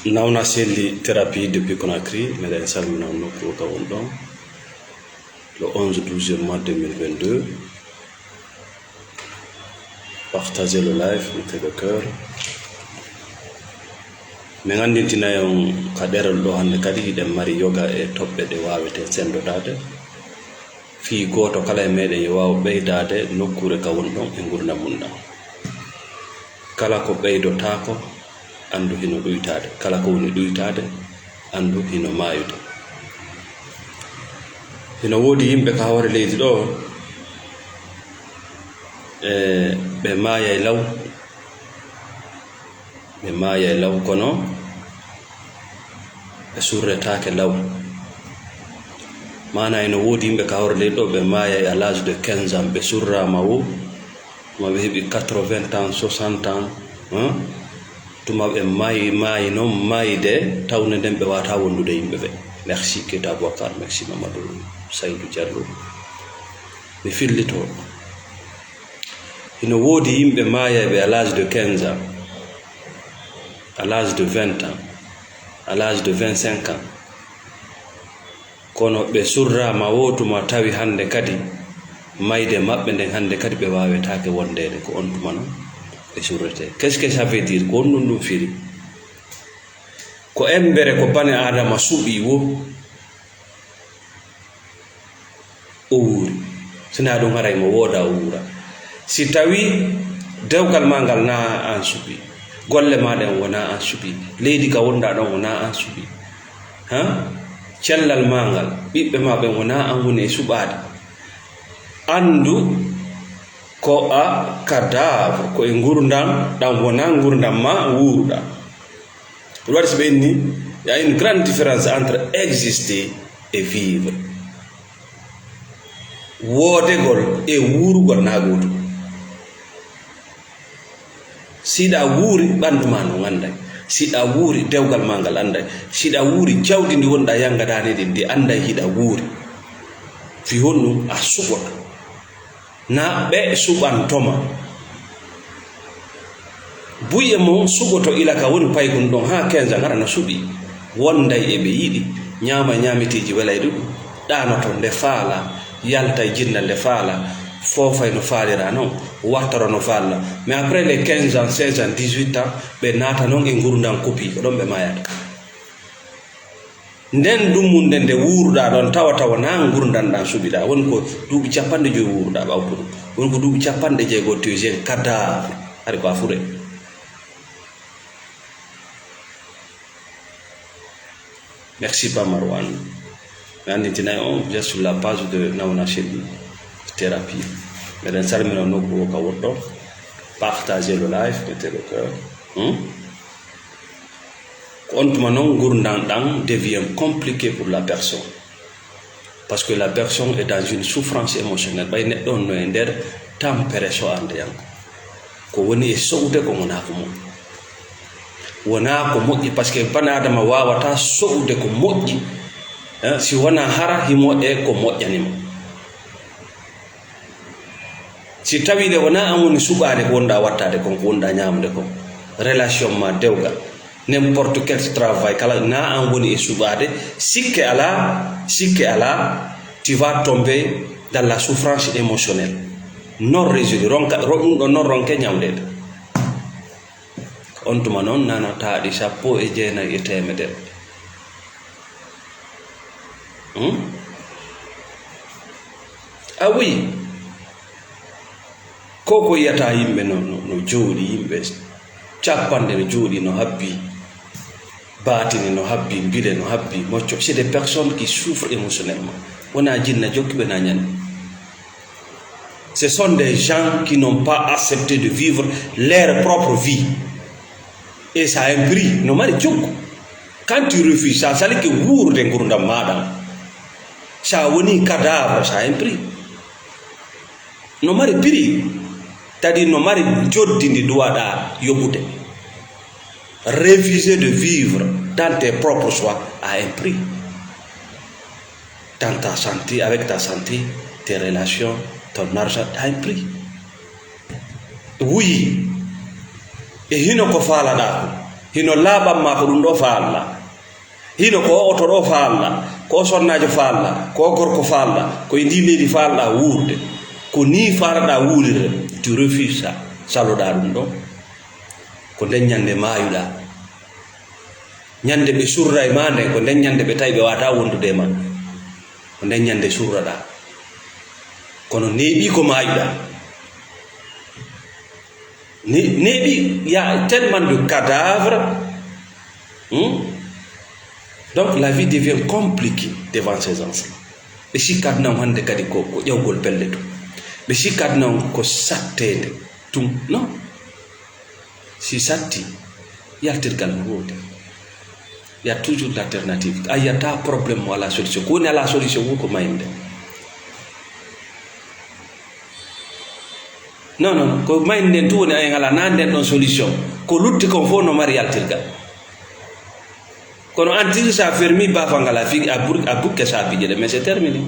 Nauna Selli thérapie depuis Conakry, mais ça nous avons pour Kawondon, le 11-12 mois 2022. Partagez le live, mettez le cœur. Mais on dit que on cadre le hand kadi de mari yoga et top de wawete sendo dade. Fi goto kala mede yaw beydade nokkure Kawondon e gurna munda. Kala ko beydota ko andu hino ɗuytade, kala ko woni ɗuytade andu hino mayude. Hino wodi yimɓe ka hawre leydi ɗo ɓe maya e law kono ɓe surretake law. Mana eno wodi yimɓe ka hawre leydi ɗo ɓe maya à l'âge de 15 ans ɓe surrama wo ma ɓe heɓi 80 ans 60 ans tuma ɓe mayi noon mayide tawne nden ɓe wata wondude yimɓe ɓe. Merci Keita Boubacar, merci Mamadou Saydou Diallo. Mi fillito ino wodi yimɓe mayaɓe à l'âge de 15 ans, à l'âge de 20 ans, à l'âge de 25 ans, kono ɓe surrama wo tuma tawi hande kadi mayde maɓɓe nden hande kadi ɓe wawetake wondede ko on tuma noon ɓe surrete. Qu'est-ce que ça veut dire? Ko on ɗum firi ko embere ko bane adama suɓi wo o wuuri, sina ɗum haray mo wooda o wuura. Si tawi dewgal ma ngal na an suɓi, golle maɗen wona an suɓi, leydi ka wonda ɗon wona an suɓi, cellal ma ngal ɓiɓɓe ma ɓen wona an woni e suɓade, andu ko a cadavre ko e gurdam ɗam wona gurdam ma wuruɗa. Ɗum waɗi so ɓe inni y a une grande différence entre exister et vivre. Woodegol e wurugol na goto. Siɗa wuuri ɓandu ma no anday, siɗa wuuri dewgal ma ngal anday, siɗa wuuri jawdi ndi wonɗa yangadanedi ndi anday hiɗa wuuri. Fi honɗum a suɓoɗa na ɓe suɓantoma. Buye mo suɓoto ilaka woni paygun ɗon ha 15 ans arana suɓi wonday e ɓe yiɗi ñama ñamitiji welay ɗuɗum ɗanoto nde faala yalta jinna nde faala fofay no faalira noon wartoro no faalla. Mais après les 15 ans 16 ans 18 ans ɓe naata noon e gurdan kopi ko ɗon ɓe mayata. Nden ɗummunde nde wuruɗa ɗon tawa na gurdanɗan suɓiɗa woni ko duuɓi 50 wuruɗa ɓawtu ɗum, woni ko duuɓi 60 tu es un cadavre hari ko a fure. Merci pas Marwan. Mais on vient sur la page de Nauna Selli thérapie. Mais ça me donne beaucoup. Partagez le live, mettez le cœur. Quand maintenant gourdandan devient compliqué pour la personne, parce que la personne est dans une souffrance émotionnelle. Bay ne don no ender tampere so ande yanko ko woni e sowde ko mona ko mo wona ko moƴƴi, parce que bana adama wawata sowde ko moƴƴi si wona hara himo e ko moƴƴanimo. Si tawi de wona an woni suɓade ko wonda wattade kon ko wonda ñamde kon relation ma dewgal n'importe quel travail kala na an woni e suɓade sikke ala tu vas tomber dans la souffrance émotionnelle non résolue non ronke ñamdede. On tuma noon nanataɗi 19 ah oui, koko yiyata yimɓe no jooɗi yimɓe capanɗe no jooɗi no habbi batini no habbi bile no habbi mocco. C'est des personnes qui souffrent émotionnellement. Wona jinna jokkiɓe na ñande. Ce sont des gens qui n'ont pas accepté de vivre leur propre vie, et ça a un prix no mari jokku. Quand tu refuses ça sali que wuurde gurdam maɗa sa woni cadavre, ça a un prix no mari prix, c'est-à-dire no mari joddi ndi duwaɗa yoɓude. Refuser de vivre dans tes propres choix a un prix. Dans ta santé, avec ta santé, tes relations, ton argent a un prix. Oui, e hino ko faalaɗa ko hino laɓam ma ko ɗum ɗo faalla hino ko oto ɗo faalla ko sonnajo faalla ko gorko faalla koye ndi leydi faalɗa wuurde ko ni faalaɗa wuurire tu refuse ça saloɗa ɗum ɗo ko nden ñande mayuɗa ñande ɓe surra e ma nde ko nden ñande ɓe tawi ɓe wata wondude e ma ko nden ñande surraɗa kono neeɓi ko mayuɗa neeɓi ya tellement de cadavre donc la vie devient compliquée devant ces enseignants ɓe sikkadnan hande kadi ko ƴewgol pelle tum ɓe sikkadnan ko sattede tum non si satti yaltirgal no woodi il y a toujours l'alternative a yiyata probléme mo ala solution ko woni ala solution wo ko mayinde non non ko mayde nden tu woni en ala na nden ɗon solution ko lutti kon fof no mari yaltirgal kono antiri sa fermi bafangal a fi a bukke saabiƴe ɗe mais c'est terminé.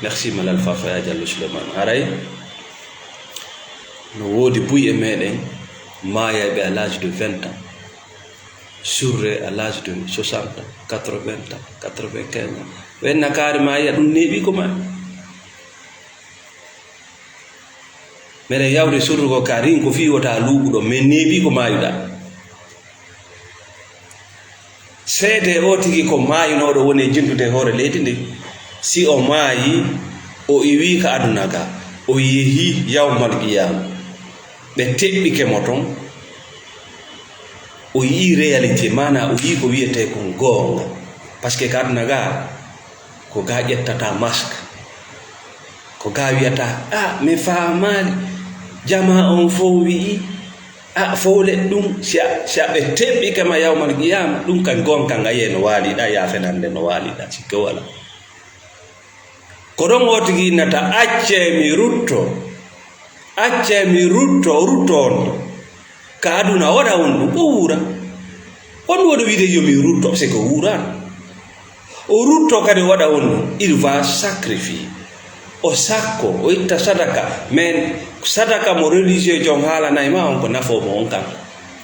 Merci Malal Fafaya Diallo Souleymane haray no woodi buy e meɗen mayaɓe à l'âge de 20 ans surre à l'âge de 60 ans 80 ans 95 ans wenna kaari ma yiya ɗum neeɓi ko ma meɗen yawde surrugo karin ko fi wota luuɓuɗo mais neeɓi ko mayuɗa seede o tigi ko mayunoɗo woni jindude hoore leydi ndi si o maayi o iwi ka aduna ka o yeehi yawmal qiyama ɓe teɓɓike mo ton o yii réalité mana o yii ko wiyete ko goonga par ce que ka aduna ga ko ga ƴettata masque ko ga wiyata mi faamali jama on fof wi'i fowle ɗum si a ɓe teɓɓike ma yawmal qiyama ɗum kan gonka ngaye no waaliɗa yafenande no waaliɗa sikke wala ko ɗon o tigi innata acce mi rutto on ka aduna waɗa on ɗum o wuura on woɗo wiide yomi rutto c'est que wuurano o rutto kadi waɗa on ɗum il va sacrifier o sakko o itta sadaka mais sadaka mo religieux jon haalanayi ma on ko nafomo on kanko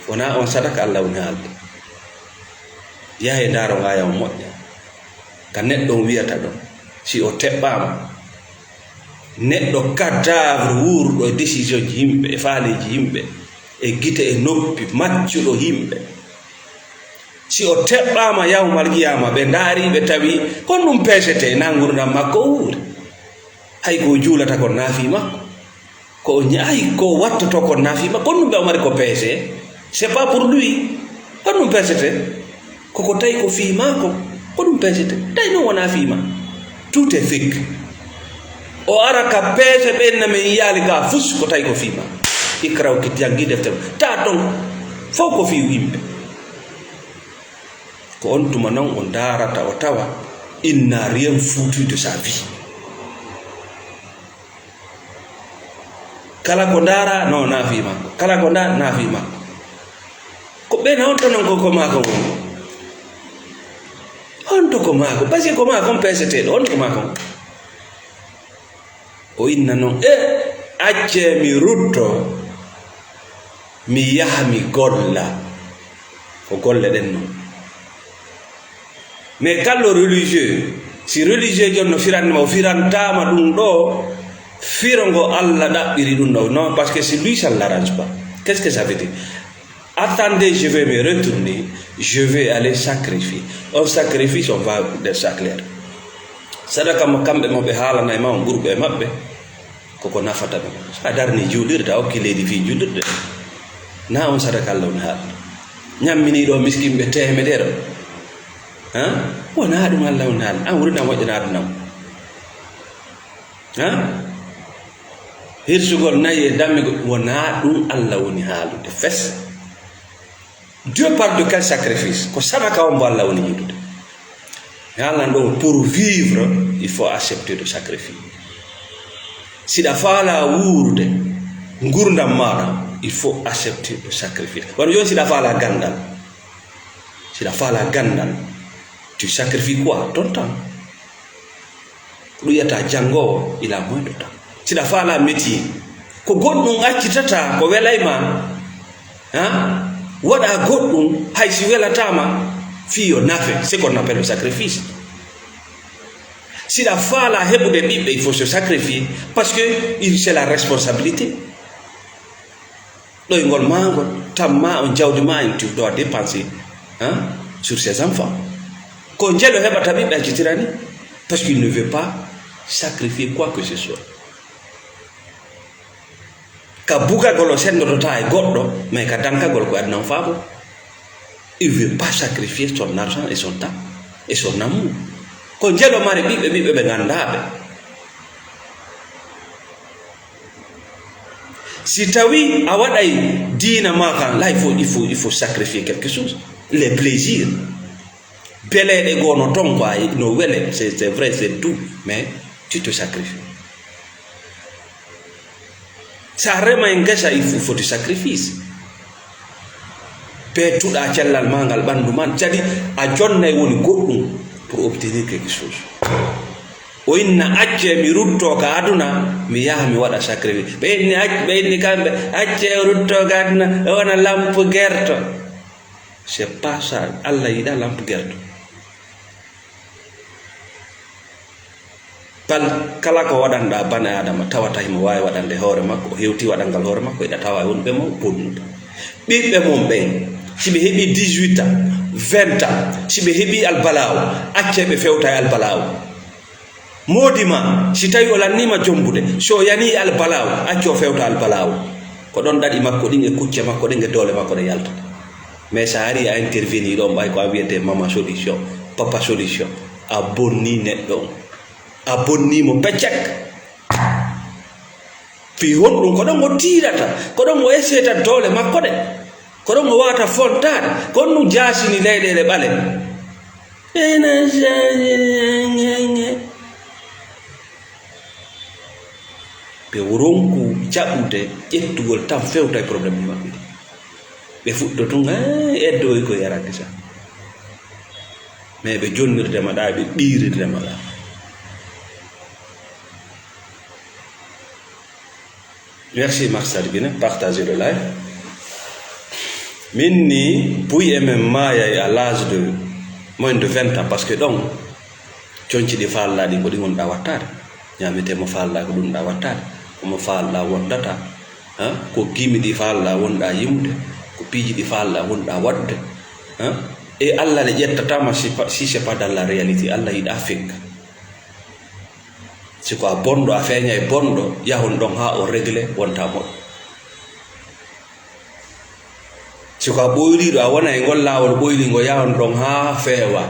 wona on sadaka Allah woni haalde yahe ndaaro ngaya o moƴƴa ka neɗɗo on wiyata ɗon si o teɓɓama neɗɗo cadavre wuurɗo e décision ji yimɓe e faaleji yimɓe e gite e noppi maccuɗo yimɓe si o teɓɓama yawmal qiyama ɓe ndaariɓe tawi kon ɗum peesete na gurdam makko o wuuri hay ko juulata kon naafi makko ko o ñaayi ko wattoto kon naafi makko kon ɗum ɓe o mari ko peese c'est pas pour lui kon ɗum peesete koko tawi ko fii mako ko ɗum peesete tawi noon wona fiima tout est fake o ara ka peese ɓenna men yiyaali ga fus ko tawi ko fiima ikraw ki janggi deftere ta ɗon fof ko fi yimɓe ko on tuma noon o darata o tawa il n'a rien foutu de sa vie kala ko dara no naafi makko kala ko dara naafi makko ko ɓena on to noon ko mako woni on to ko mako parce que ko mako on peeseteɗo on ko mako o inna noon acce mi rutto mi yaha mi golla ko golle ɗen noon mais kallo religieux si religieux jon no firannima o firantama ɗum ɗo firongo Allah ɗaɓɓiri ɗum ɗo non parce que c'est lui ça l'arrange pas qu'est-ce que ça veut dire attendez je vais me retourner je vais aller sacrifier on sacrifice on va des saclaire sadaka mo kamɓe mo ɓe haalana e ma on ɓurɓe e maɓɓe koko nafata ɓe a darni juulirde a hokki leydi fi juulirde na on sadaka Allah on haala ñamminiɗo miskinɓe temeɗere wona ɗum Allah on haala an wurina moƴƴana adunam hirsugol nayi e dammigo wona ɗum Allah woni haalude fes Dieu parle de quel sacrifice ko sadaka on mbo Allah woni yiɗude haalan ɗo pour vivre il faut accepter de sacrifice siɗa faala wuurde gurdam maɗa il faut accepter de sacrifice wono joni siɗa faala gandal tu sacrifies quoi ton temps ko ɗum yiyata janngowo il a moins de temps siɗa faala métier ko goɗɗum accitata ko welayma waɗa goɗɗum hay si welatama fiyo nafe, c'est qu'on appelle le sacrifice. Si la fala heɓude ɓiɓɓe, il faut se sacrifier parce que c'est la responsabilité. Ɗoygol mangol tamma on jawdi ma en tu dois dépenser sur ses enfants. Ko jelo heɓata ɓiɓɓe accitirani parce qu'il ne veut pas sacrifier quoi que ce soit. Ka bugagol o sendotota e goɗɗo mais ka dankagol ko adnan faabo. Il ne veut pas sacrifier son argent et son temps et son amour. Ko jelo mari ɓiɓɓe ɓe gandaɓe. Si tawi a waɗay dina ma kan là il faut sacrifier quelque chose. Les plaisirs beleɗe gono ton quoi no wele, c'est vrai, c'est tout, mais tu te sacrifies. Sa rema en gesa il faut du sacrifice. Petuɗa cellal ma ngal ɓandu man, cadi a jonnay woni goɗɗum pour obtenir quelque chose. O inna acce mi rutto ka aduna mi yaha mi waɗa sacrifice. ɓe inni kamɓe acce rutto ka aduna wona lampe gerto. C'est pas ça. Allah yiɗa lampe gerto. Kala ko waɗanɗa bane adama tawata himo wawi waɗande hoore makko, o hewti waɗangal hoore makko, eɗa tawa wonɓe mo bonnuta. ɓiɓɓe mum ɓen siɓe heeɓi 18 ans 20 ans, siɓe heeɓi albalawo acce ɓe fewta e albalawo. Modima si tawi o lannima jombude, so yani albalawo acce o fewta albalawo, ko ɗon ɗaɗi makko ɗin e kucce makko ɗin e doole makko ɗe yaltata. Mais sa ari a intervenir ɗon ɓay ko a wiyete mama solution, papa solution, a bonni neɗɗo on, a bonnimo peccek. Fi honɗum ko ɗon o tirata, ko ɗon o esseta doole makko ɗe, ko ɗon o wata fontade, ko ɗum jasini leyɗele ɓale. ɓe ronku jaɓude ƴettugol tan fewta e probléme ji maɓɓe. Ɓe fuɗɗo tun eddoy ko yarade sa, mais ɓe jonnirdema ɗa, ɓe ɓirirdema ɗa. Merci Marsad Bine, partagez le live. Minni puy emen maya à l'âge de moins de 20 ans parce que donc conci ɗi fallaɗi ko ɗi gonɗa wattade, ñametemo falla ko ɗum ɗa wattade, komo falla wondata, ko gimi ɗi falla wonɗa yimde, ko piiji ɗi falla wonɗa wadde. Et Allah ne ƴettatama si c'est pas dans la réalité. Allah yiɗa fekka. siko a bonɗo a feeña e bonɗo yahon ɗon ha o réglé wonta moɗo. siko a ɓoyliɗo a wona e ngol lawol ɓoyligo yahon ɗon ha feewa,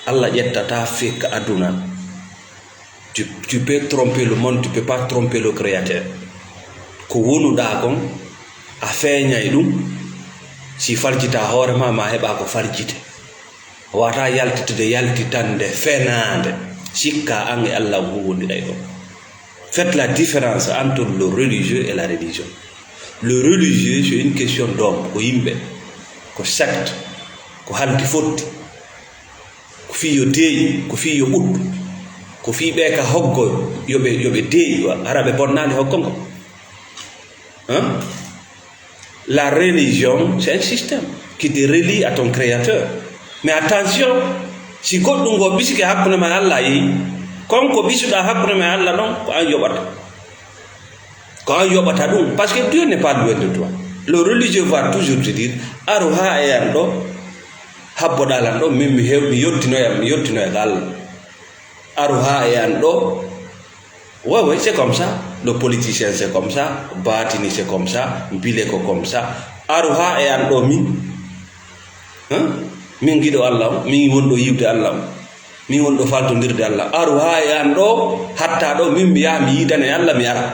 Allah ƴettata fekka aduna. Tu peux tromper le monde, tu peux pas tromper le créateur. Ko wonuɗa kon a feeñay ɗum, si farjita hoore ma heɓa ko farjite, wata yaltitude yaltitande fenade sikka an e Allah wondiɗa e ɗon. Faites la différence entre le religieux et la religion. Le religieux c'est une question d'homme, ko yimɓe, ko secte, ko halti fotti, ko fiyo deeƴi, ko fiyo ɓuɗɗu, ko fiɓe ka hoggo yoɓe deeƴi, araɓe bonnani hoggongo. La religion c'est un système qui te relie à ton créateur. Mais attention, si goɗɗum go bisike hakkude ma Allah yeeyi, konko bisuɗa hakkude ma Allah ɗon ko an yoɓata, ko an yoɓata ɗum, parce que Dieu n'est pas loin de toi. Le religieux va toujours te dire aro ha e an ɗo habboɗal an ɗo min mi yettinoya ga Allah, aro ha e an ɗo. Ouais, c'est comme ça. Le politicien c'est comme ça, Batini c'est comme ça, Bileko comme ça. Aruha e an ɗo min giɗo Allah, min wonɗo yiwde Allah, min wonɗo faltodirde Allah. Aruha e an ɗo hatta ɗo min mi yaha mi yidane Allah mi ara,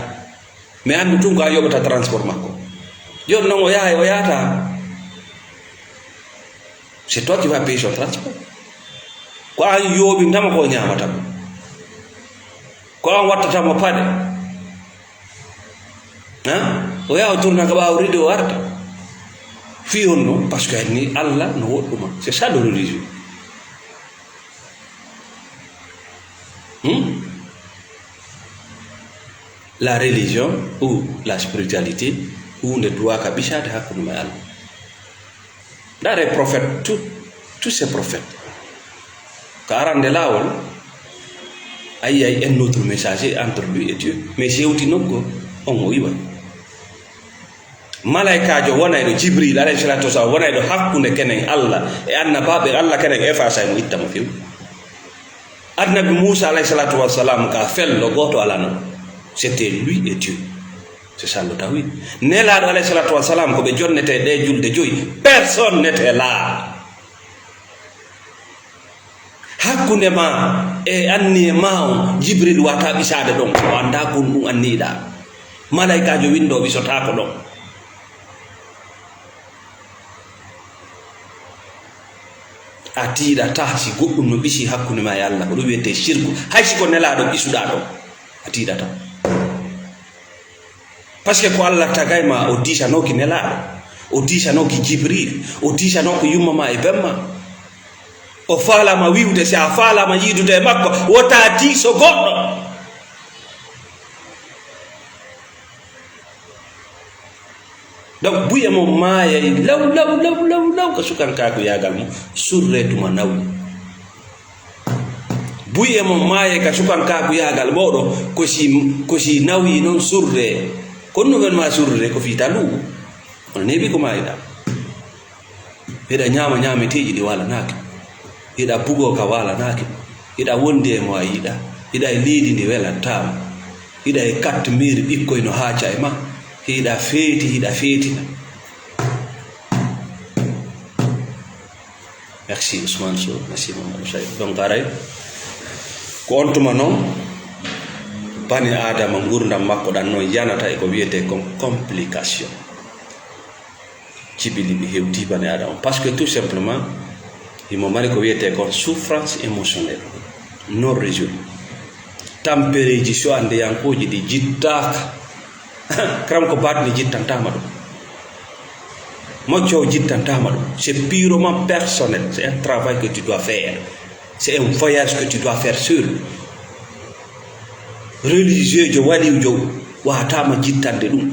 mi andi tun ko a yoɓata transport makko. Joni noon o yaha o yahata, c'est toi qui vas payer son transport. Ko an yooɓi tama ko ñamata ko, ko an wattatamo paɗe, o yaha o tourna ko ɓawa ride o arta fi on non, parce que ni Allah no woɗɗuma. C'est ça le religieux. La religion ou la spiritualité hunde duwa ka ɓisade hakkude ma Allah. Dare prophète, tous ces prophètes. Car de là, il y a un autre messager entre lui et Dieu. Mais c'est aussi non on y va. Malaika jo wona do Jibril alayhi salatu wasallam wona do hakkunde kenen Allah e annabaɓe Allah kenen efasa mo ittamo few. Annabi Moussa alayhi salatu wasallam ka fello goto ala non. C'était lui et Dieu. C'est ça le tawhid. Nelaɗo alayhi salatu wasallam ko ɓe jonnete ɗe julde joyi, personne n'était là. Hakkunde ma e anni ma on Jibril wata ɓisade ɗon o anda gon ɗum anniɗa. Malaikajo windoɓe sotako ɗon. A tiiɗata si goɗɗum no ɓisi hakkunde ma e Allah ko ɗum wiyete shirku hay siko nelaɗo ɓisuɗa ɗon a tiiɗata par ce que ko Allah tagay ma o disanoki nelaɗo o disanoki Jibril o disanoki yummama e bemma o faalama wiwde si a faalama yiidude e makko wota diiso goɗɗo donc buye mo maaya law ko sukanka ko yagal mo surre tuma nawi buye mo maaya ka sukanka ko yagal moɗo ko si nawi non surre kon no ma surre ko fita lu on nebi ko maayda ida nyama nyameteji di wala naki ida bugo ka wala naki ida wonde mo ayida ida leedi ni wela tam ida e 4000 bikkoy no haaca e ma hiɗa feetina. Merci Ousmane Sow, merci Mamadou Saïd. Donc aray ko on tuma noon bani adama gurdam makko ɗan noon yanata e ko wiyete comme complication cibili ɓe hewti bani adama parce que tout simplement imo mari ko wiyete kon souffrance émotionnelle non résolue tampereji so ande yankoji ɗi jittaka kram ko batni jittantama ɗum mocco jittantama ɗum c'est purement personnel, c'est un travail que tu dois faire, c'est un voyage que tu dois faire seul. Religieux jo wali jo watama jittande ɗum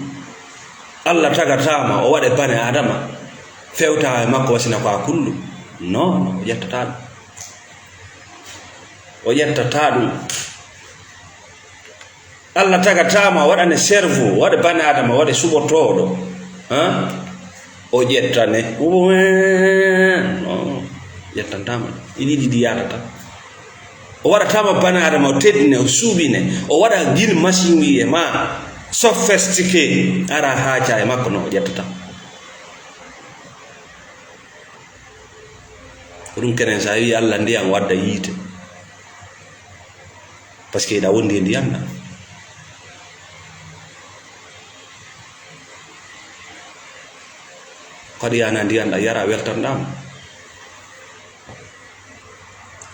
Allah tagatama o waɗe bane adama fewta e makko wasina ko a kullu non o yettata ɗum Allah tagatama waɗane cerveau waɗe bane adama waɗe suɓotoɗo o ƴettane non yettantama ini ɗiɗi yadata o waɗatama bane adama o teddine o suuɓine o waɗa guil machine wi e ma sophistiqué ara haaja e makko no o ƴettata ɗum kenen sa wi Allah ndiyam wadda yiite par ce que ɗa wondi e ndiyamɗa kadi yana ndiyamɗa yara weltanɗama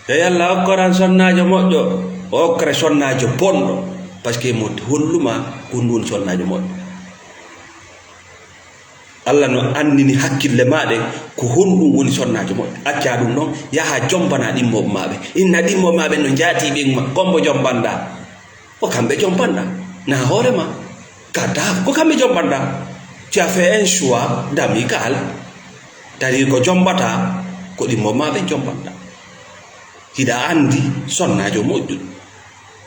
e Allah hokkoran sonnajo moƴƴo o hokkere sonnajo bonɗo par ce que mo holluma ko ndun sonnajo moƴƴo Allah no andini hakkille maɗe ko honɗum woni sonnajo moƴƴo acca ɗum noon yaha jombana ɗimmoɓe maɓe inna ɗimmoɓe maɓe no jaatiɓe ma kombo jombanɗa ko kamɓe jombanɗa na hoorema gadda ko kamɓe jombanɗa tu as fait un choix d'amical c'est-à-dire ko jombata ko ɗimmoɓe maɓe jombanɗa hiɗa andi sonnajo moƴƴuɗo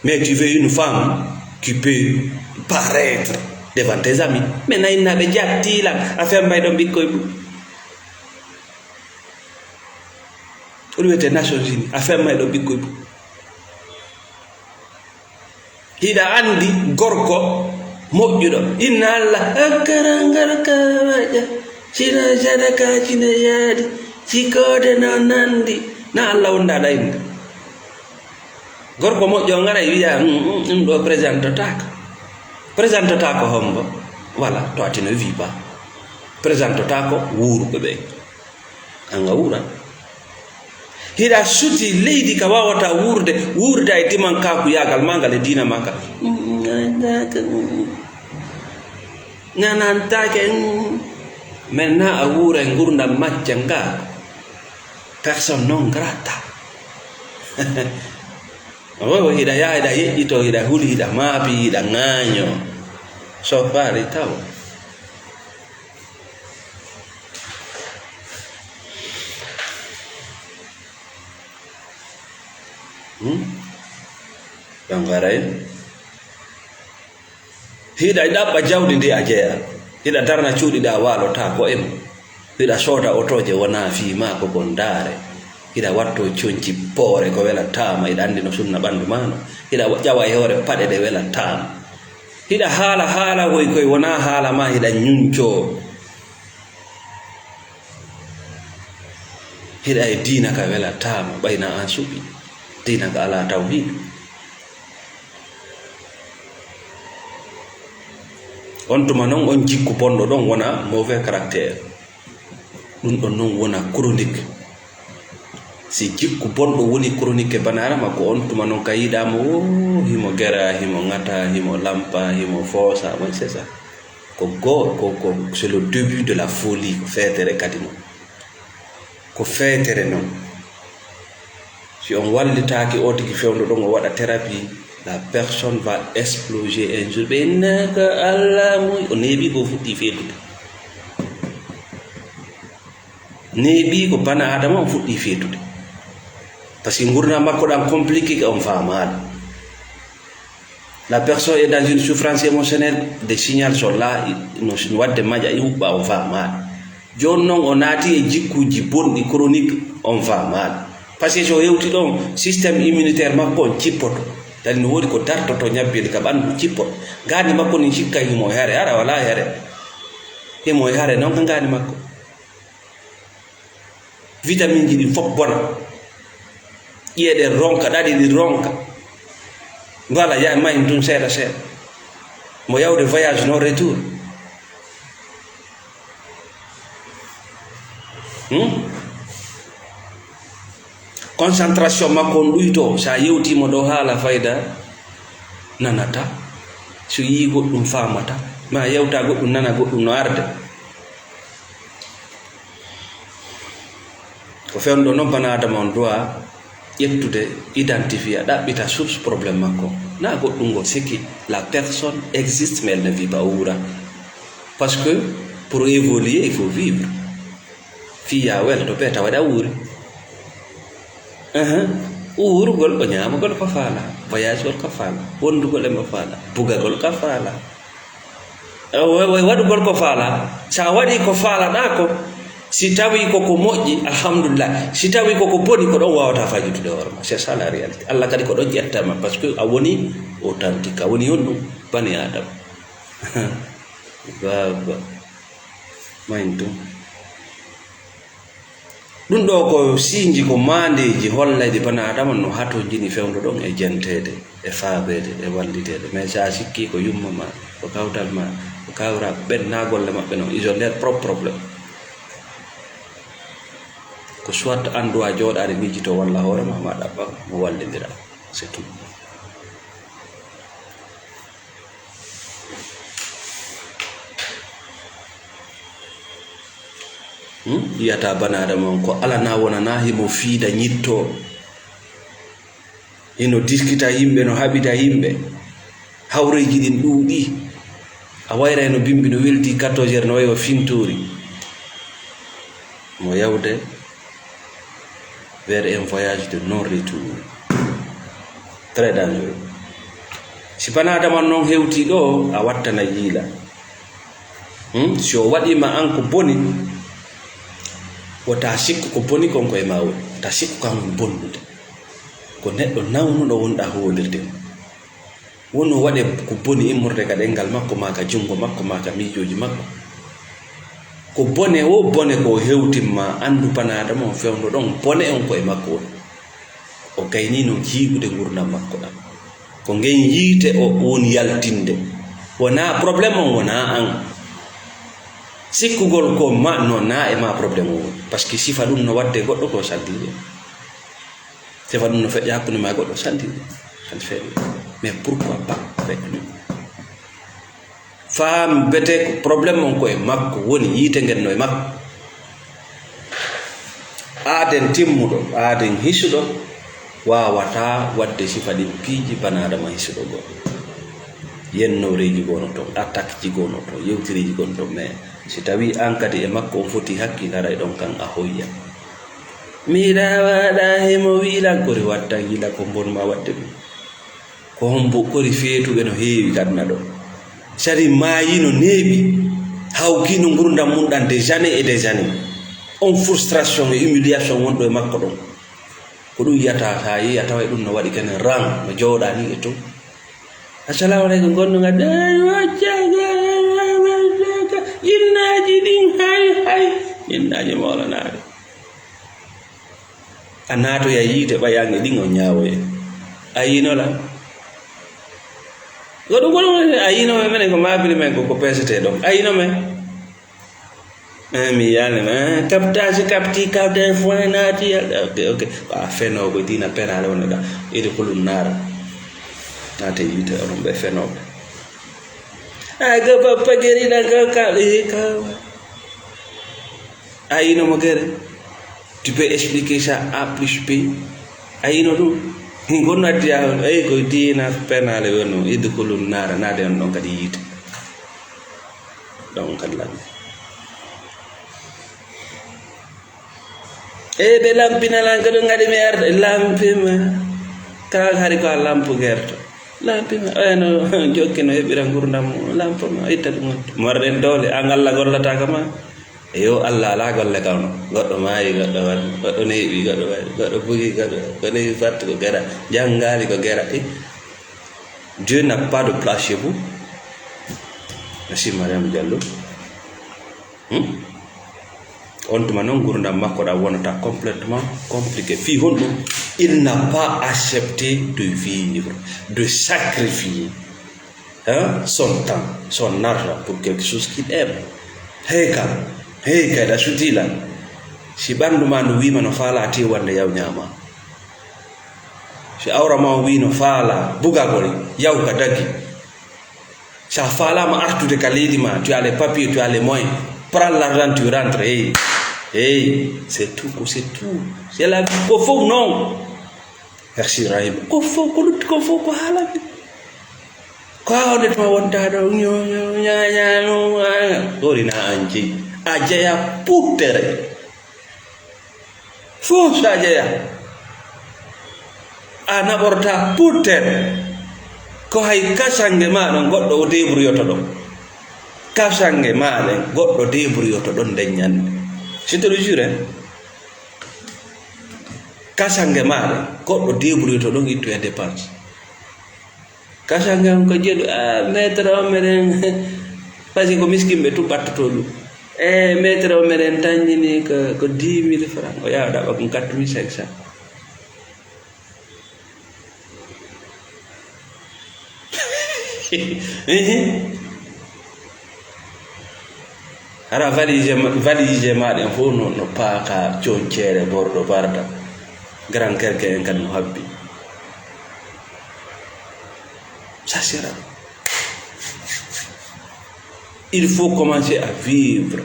mais tu veux une femme qui peut paraître devant tes amis mais na innaɓe jattilan a fembay ɗo ɓikkoye mum oɗum wiyete Nations Unies a fembay ɗo ɓikkoye mum hiɗa andi gorko moƴƴuɗo inna Allah akkarangal kawaƴa sina sadaka cina yaadi sikode no nandi na Allah wondaɗa inde gorko moƴƴo ngara wiya ɗum ɗo présente tako hombo voilà toi tu ne vis pas présente tako wuuruɓe ɓe anga wuura hiɗa suti leydi ka wawata wuurde e diman kaku yagal magal e dina maka nanantake maintenant a wuura e gurdam macca nga personne non grata o hiɗa yaha hiɗa yeƴƴito hiɗa huuli hiɗa maapi hiɗa ŋaaño so faari taw bangaray hida ɗaɓɓa jawdi ndi a jeeya hiɗa darna cuuɗiɗa waalota ko en hiɗa sooda otoje wona fiima ko gon daare hiɗa watto coñci poore ko welatama hiɗa andi no sunna ɓandu mano hiɗa ƴawa e hoore paɗe ɗe welatama hiɗa haala hoy koye wona haala ma hiɗa ñunco hiɗa e diina ka welatama ɓayna an suɓi diina ka ala tawhid on tuma noon on jikku bonɗo ɗon wona mauvais caractère ɗum ɗon noon wona chronique si jikku bonɗo woni chronique banara makko on tuma noon ka yiɗama o himo gera himo ngata himo lampa himo foosa oui c'est ça ko c'est le début de la folie ko feetere kadi noon ko feetere noon si on wallitaki o tigi fewndo ɗon o waɗa thérapie la personne va exploser un jour ɓe naka Allah muy o neeɓi ko fuɗɗi feetude neeɓi ko bana adama o fuɗɗi feetude par ce que gurdam makko ɗam compliqué on faamaɗo la personne est dans une souffrance émotionnelle des signaux sont là no wadde maƴa i huɓɓa on faamaɗo joni noon o naati e jikkuji bonɗi chronique on faamaɗo par ce que so hewti ɗon systéme immunitaire makko on cippoto tani no woodi ko dartoto ñabbeli ka ɓandu cippoto gandi makko ni sikka himo here ara wala here himo hare noon ka gandi makko vitamine ji ɗi fof bona ƴeeɗe ronka ɗaɗi ɗi ronka ngala ya mayin tun seeɗa seeɗa mo yawde voyage non retour concentration makko on ɗuyto sa yewtimo ɗo haala fayda nanata so yi goɗɗum famata ma yewta goɗɗum nana goɗɗum no arde ko fewndo noon bana adama on doit ƴettude identifier ɗaɓɓita source probléme makko na goɗɗum ngo sikki la personne existe mais elle ne vit pas wura parce que pour évoluer il faut vivre fiya wel to ɓeeta waɗa wuuri uurugol o ñaamugol ko faala voyage gol ko faala wondugol emo faala bugagol ko faala waɗugol ko faala sa waɗi ko faalaɗa ko si tawi koko moƴƴi alhamdulillah si tawi koko boni ko ɗon wawata fajitude hoorema c'est ça la réalité Allah kadi ko ɗon ƴettama par ce que a woni authentique a woni honɗum bani adama baba mayin tum ɗum ɗo ko siiji ko mandeji hollayde bana adama no hato jini fewndo ɗon e jentede e faabede e wallitede mais sa sikki ko yumma ma ko kawtal ma ko kawra ɓennagolle maɓɓe noon ils ont leur propre probléme ko soit andu a jooɗade mijito walla hoorema ma ɗaɓɓa mo wallidira c'est tout yiyata banade mon ko alana wonana himo fiida ñitto hino diskita yimɓe no haɓita yimɓe hawreji ɗin ɗuuɗi a wayra no bimbi no welti 14 heures no wayi o fintori mo yawde vers un voyage de non retour très dangereux si banadama noon hewti ɗo a wattana yiila si o waɗima an ko boni wota sikku ko boni konko e ma woni ta sikku kan bonnude ko neɗɗo nawnuɗo wonɗa hoolirde wono waɗe ko boni immorde ka ɗengal makko ma ka jungo makko ma ka miijoji makko ko bone o bone ko hewtimma andu banadama on fewndo ɗon bone on ko e makko woni o gaynino jiiɓude gurdam makko ɗam ko ngen yiite o woni yaltinde wona probléme on wona an sikkugol ko ma no na e ma probléme o woni par ce que sifa ɗum no wadde goɗɗo ko saldide sifa ɗum no feƴƴa hakkude ma goɗɗo saldide kan feewi mais pourquoi pas avec lui faam bete probléme on ko e makko woni yiite ngen no e makko aaden timmuɗo aaden hisuɗo wawata wadde sifa ɗin piiji banadama hisuɗo goɗɗo yennoreji gono toon attaque ji gono toon yewtireji gono toon mais si tawi an kadi e makko on foti hakkillara e ɗon kan a hoyya mi dawaɗa hemo wiila kori watta gila ko bonma wadde ɗum ko hombo kori feetuɓe no heewi kadna ɗo sadi maayi no neeɓi hawkino gurdam mum ɗan des années et des années on frustration et humiliation wonɗo e makko ɗon ko ɗum yiyata sa yi a tawa ɗum no waɗi kene ran no jowɗa ni e to assalamu aleykum gonɗo gadde waccaga innaji ɗin hay innaji mawlanaɗe a naatoya yiite ɓayange ɗin o ñaawoye a yinola goɗɗum goɗum a yinome menen ko mabiri men ko pesete ɗon a yinome mi yalima captage capti capte foin naati ok a fenoɓe dina penale wona ɗa ede kolum naara naate yiite onon ɓe fenoɓe a go papa guerina go kaɓe kawa a yinomo guere tu peux expliquer ça A plus B a yino ɗum gonno addiya ay ko dina penale wono ede kolum naara naade on ɗon kadi yiite ɗon kadi lande ɓe lampinalan ko ɗum gadi mi arde lampima kala hari ko a lampu gerto lampima no jokki no heɓira gurdam lampuma itta ɗum morɗen dowle an Allah gollata ka ma yo Allah ala golle kawno goɗɗo maayi goɗɗo waɗi goɗɗo neeɓi goɗɗo waɗi goɗɗo bugi goɗɗo neeɓi fatti ko gera jangali ko gera Dieu n'a pas de place chez vous. Merci Mariam Diallo. On tuma non gurdam makko ɗa wonata complètement compliqué fi honɗum il n'a pas accepté de vivre de sacrifier son temps son argent pour quelque chose qu'il aime hey kayɗa sutila si ɓandu ma no wima no faala a tew wande yaw ñama si awra ma wi no faala bugagol yaw ka dagi sa faalama artude ka leydi ma tu as les papiers tu as les moyens prends l'argent tu rentres hey c'est tout c'est la vie ko fof non merci Rahim ko fof ko lutti ko fof ko haalaɓe ko hawdetma wonta ɗo ñañano ɗorina an jeyi a jeeya puttere fof sa jeeya a naɓorta puttere ko hay kasange maɗon goɗɗo o débrouyoto ɗon kasange maɗen goɗɗo débrouyoto ɗon nden ñande je te le jure kasange maɗen goɗɗo débrouyoto ɗon ittoya dépense kasange on ko jeeɗu maître o meɗen par ce que ko miskimɓe tu ɓattoto ɗum maître o meɗen tañini ko 10 000 francs o yawa ɗaɓa kom 4 500 hara valise maɗen fof no paaka coñceere borɗo barda grand kerke en kadi no habbi ça sera il faut commencer à vivre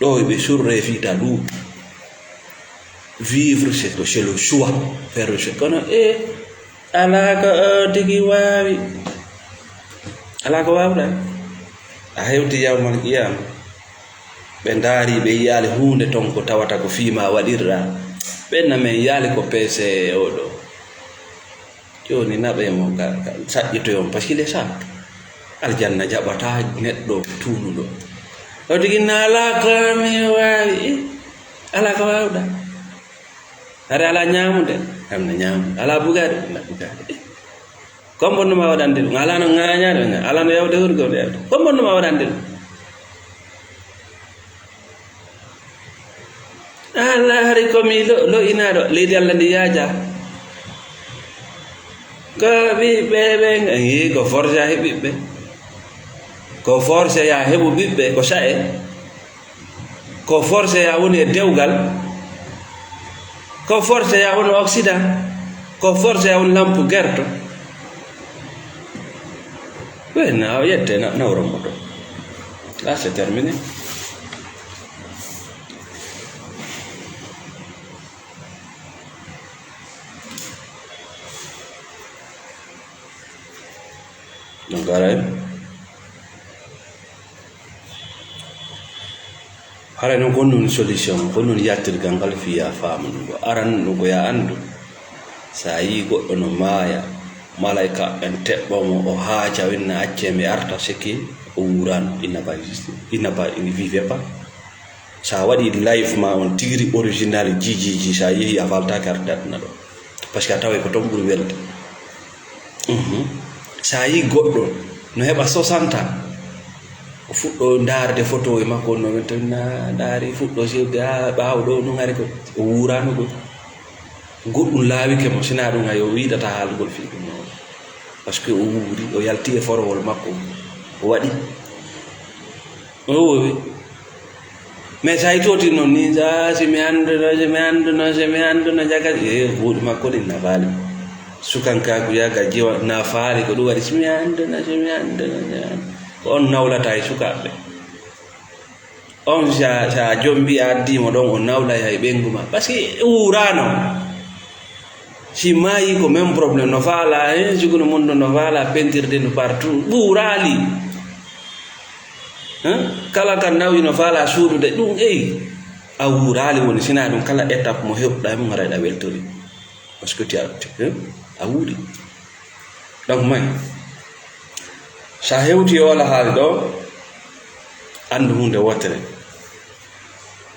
ɗo ɓe surre fita ɗum vivre c'est le choix faire le choix kono ala ko tigi wawi ala ko wawɗa a hewti yawmal qiyama ɓe ndaari ɓe yaali hunde ton ko tawata ko fiima waɗirɗa ɓenna men yaali ko peese oɗo joni naɓemo saƴƴitoyon par ce qu'il est simple aljanna jaɓata neɗɗo tunuɗo o tigi ala ko mi wawi ala ko wawɗa are ala ñamude amna ñamude ala bugade na bugade comme bonnuma waɗande ɗum ala no ŋañade ala no yawde hurgode yawde comme bonnuma waɗande ɗum Allah hari komi lo inaɗo leydi Allah ndi yaaja ko ɓiɓɓe ɓe ko force ya heɓiɓɓe ko force ya heɓu ɓiɓɓe ko sa'e ko force ya woni e dewgal ko force ya woni occident ko force ya woni lampu gerto na yette nawro moto là c'est terminé. Donc, hara no gonnon solution gonnon yattir gangal fiya famu aran no go ya andu sa yi goddo no maya malaika en tebbomo o haaja winna acce mi arta seki o wuran ina ba ini vive pas sa wadi live ma on tiri original jiji sa yi ya falta karta na do parce que tawe ko tom buri welde sa yi goddo no heba 60 o fuddo ndaarde photo e makko no wontanna daari fuddo sewde bawdo no ngari ko o wurano go goddum laawi ke mo sina dum ayo wiidata haalgol fi dum parce que o wuri o yalti e forowol makko o wadi o wi mais say toti non ni za si mi ando no jaga e wudi makko din na vale sukanka ku yaga jiwa na faali ko do wadi si mi ando no on nawlata e sukaɓe on sa jombi addimo ɗon o nawla hay ɓenguma par ce que wurano si mayi ko même probléme no faala juguno mundo no faala pentirde no partout ɓuurali kala kan nawi no faala suudude ɗum a wurali woni sina ɗum kala étape mo heɓɗa mo garaɗa weltori par ce que ti a wuuri donc may sa hewti wala haali ɗo andu hunde wotere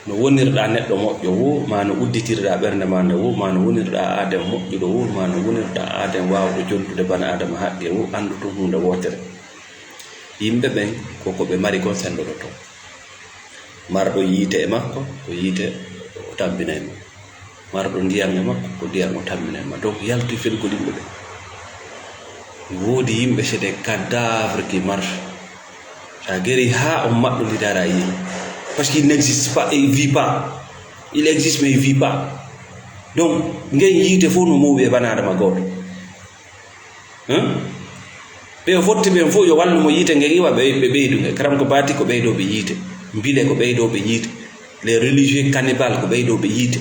no wonirɗa neɗɗo moƴƴo wo ma no udditirɗa ɓernde ma nde wo ma no wonirɗa aadem moƴƴuɗo wo ma no wonirɗa aadem wawɗo jontude bana adama haqqe wo andu ɗum hunde wotere yimɓe ɓen koko ɓe mari kon sendoɗo to marɗo yiite e makko ko yiite o tampinayma marɗo ndiyam e makko ko ndiyam o tampinayma donc yaltu felgol yimɓe ɓe woodi yimɓe c'est des cadavres qui marchent ça guéri ha on maɗɗo lidara yi parce qu'il n'existe pas et il vit pas il existe mais il vit pas donc ngeen yiite fof no muuɓi e banadama goto ɓe fotti ɓen fof yo wallumo yiite nge iwa ɓe ɓeyduge karam ko baati ko ɓeydoɓe yiite mbile ko ɓeydoɓe yiite les religieux cannibales ko ɓeydoɓe yiite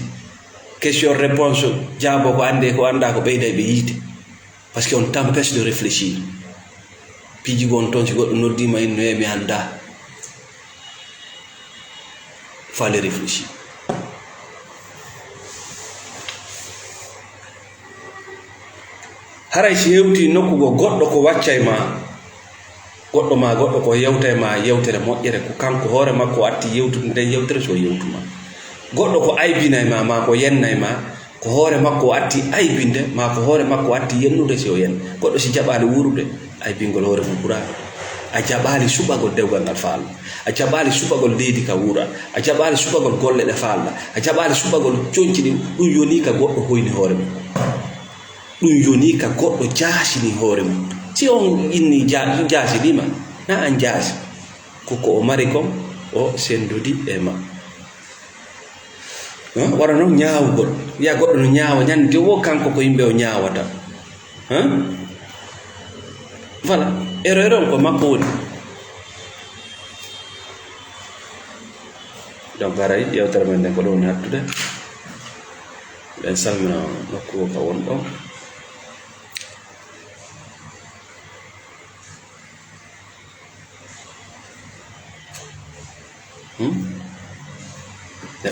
question réponse jaabo ko ande ko anda ko ɓeyda ɓe yiite parce que on t'empêche de réfléchir piji gon ton si goɗɗo noddima en no mi anda fallait réfléchir haray si hewti nokkugo goɗɗo ko wacca e ma goɗɗo ko yewta e ma yewtere moƴƴere ko kanko hoore makko atti yewtude nde yewtere so yewtuma goɗɗo ko aybina e ma ko yenna e ma ko hoore makko atti aybinde ma ko hoore makko atti yennude si o yen goɗɗo si jaɓali wurude aybingol hoore mum ɓurano a jaɓali suɓagol dewgal ngal faalla a jaɓali suɓagol leydi ka wuura a jaɓali suɓagol golle ɗe faalla a jaɓali suɓagol coñci ɗi ɗum yoni ka goɗɗo hoyni hoore mum ɗum yoni ka goɗɗo jaasini hoore mum si on inni jaasinima na an jaasi koko o mari kon o sendudi e ma wara noon ñaawugol wiya goɗɗo no ñaawa ñande wo kanko ko yimɓe o ñaawata voilà erreur on ko makko woni donc aray yewtere men nden ko ɗo woni hattude ɓen salmina nokku o ka won ɗo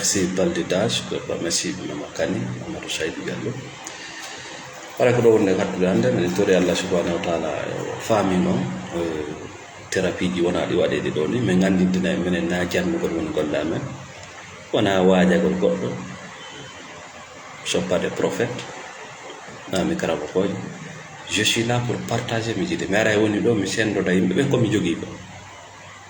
merci Balde Dash, merci Mama Kani, Mamadou Saïdou Diallo. Para ko do wonde hattude hande men tori Allah subhanahu wa ta'ala faami non thérapie ji wona ɗi waɗeɗe ɗo ni min gandintina minen na jannugol woni golle amen wona waajagol goɗɗo sont pas des prophètes nami karaba kojo je suis là pour partager mes idées mi ara woni ɗo mi sendoda yimɓe ɓe komi jogii ko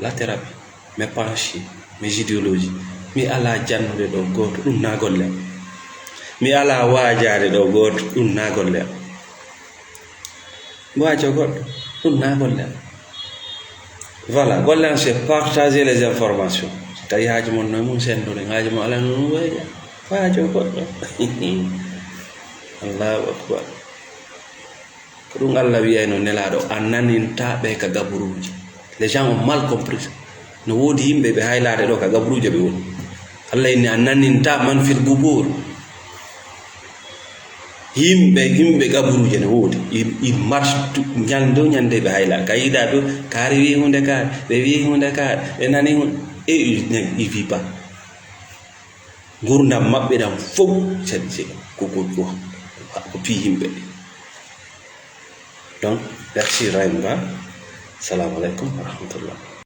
la thérapie mes pensées mes idéologies mi ala jannude ɗo goto ɗum na golle am mi ala waajade ɗo goto ɗum na golle am waajo goɗɗo ɗum na golle am voilà golle am c'est partager les informations so tawi haaji mon noy mum sendude haaji mo ala noon wayja waajo goɗɗo allahu akbar ko ɗum Allah wiyayno nelaɗo a naninta ɓe ka gaburuji les gens ont mal compris no woodi yimɓe ɓe haylade ɗo ka gaburuji ɓe woni Allah inni a naninta man fil bubur yimɓe gaburuji ne woodi il marche ñande ñande ɓe hayla ka yiɗa ɗo kaari wi hunde kaari ɓe wi hunde kaari ɓe nani hunde et il vit pas gurdam maɓɓe ɗam fof sadi ko fi yimɓe. Donc merci Rahim Ba, salamu aleykum wa rahmatullah.